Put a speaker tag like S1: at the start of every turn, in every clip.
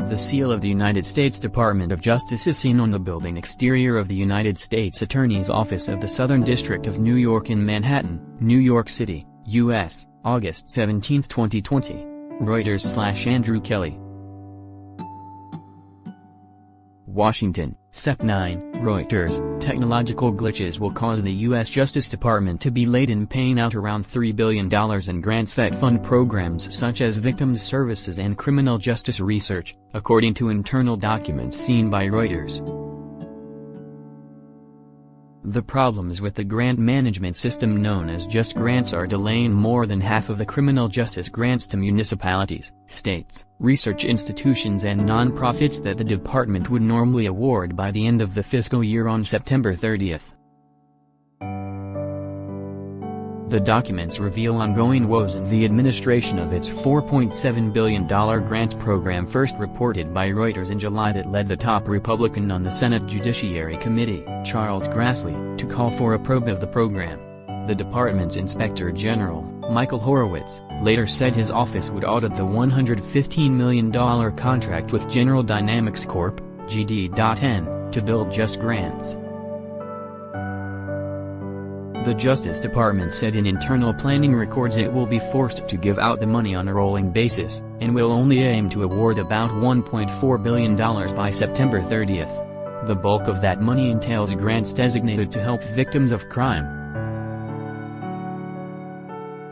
S1: The seal of the United States Department of Justice is seen on the building exterior of the United States Attorney's Office of the Southern District of New York in Manhattan, New York City, U.S., August 17, 2020. Reuters/Andrew Kelly. Washington, Sept. 9, Reuters. Technological glitches will cause the U.S. Justice Department to be late in paying out around $3 billion in grants that fund programs such as victims services and criminal justice research, according to internal documents seen by Reuters. The problems with the grant management system known as JustGrants are delaying more than half of the criminal justice grants to municipalities, states, research institutions and nonprofits that the department would normally award by the end of the fiscal year on September 30th. The documents reveal ongoing woes in the administration of its $4.7 billion grant program, first reported by Reuters in July, that led the top Republican on the Senate Judiciary Committee, Charles Grassley, to call for a probe of the program. The department's Inspector General, Michael Horowitz, later said his office would audit the $115 million contract with General Dynamics Corp., GD.N., to build JustGrants. The Justice Department said in internal planning records it will be forced to give out the money on a rolling basis, and will only aim to award about $1.4 billion by September 30th. The bulk of that money entails grants designated to help victims of crime.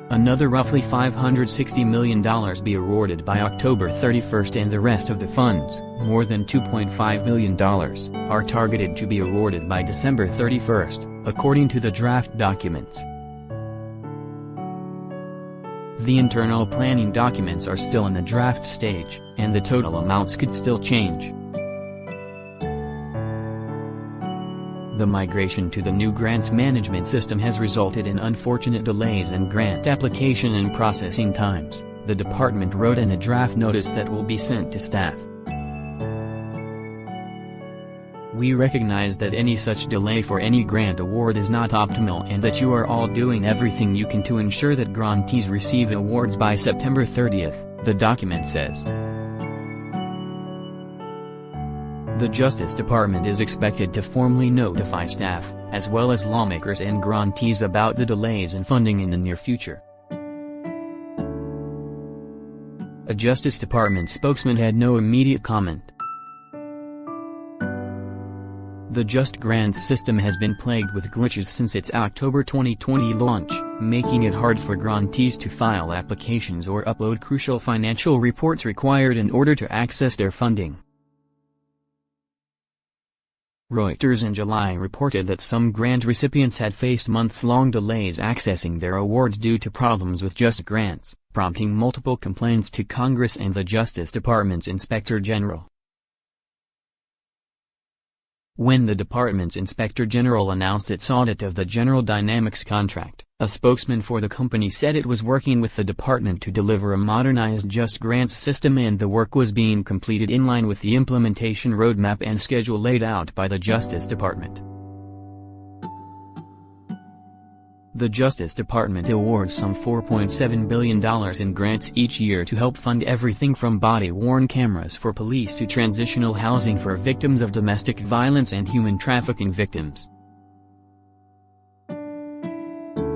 S1: Another roughly $560 million be awarded by October 31st, and the rest of the funds, more than $2.5 billion, are targeted to be awarded by December 31st, according to the draft documents. The internal planning documents are still in the draft stage, and the total amounts could still change. The migration to the new grants management system has resulted in unfortunate delays in grant application and processing times, the department wrote in a draft notice that will be sent to staff. We recognize that any such delay for any grant award is not optimal, and that you are all doing everything you can to ensure that grantees receive awards by September 30th, the document says. The Justice Department is expected to formally notify staff, as well as lawmakers and grantees, about the delays in funding in the near future. A Justice Department spokesman had no immediate comment. The JustGrants system has been plagued with glitches since its October 2020 launch, making it hard for grantees to file applications or upload crucial financial reports required in order to access their funding. Reuters in July reported that some grant recipients had faced months-long delays accessing their awards due to problems with JustGrants, prompting multiple complaints to Congress and the Justice Department's Inspector General. When the department's Inspector General announced its audit of the General Dynamics contract, a spokesman for the company said it was working with the department to deliver a modernized JustGrants system, and the work was being completed in line with the implementation roadmap and schedule laid out by the Justice Department. The Justice Department awards some $4.7 billion in grants each year to help fund everything from body-worn cameras for police to transitional housing for victims of domestic violence and human trafficking victims.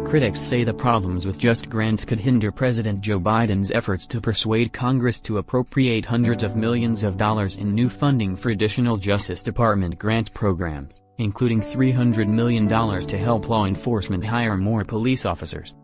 S1: Critics say the problems with JustGrants could hinder President Joe Biden's efforts to persuade Congress to appropriate hundreds of millions of dollars in new funding for additional Justice Department grant programs, including $300 million to help law enforcement hire more police officers.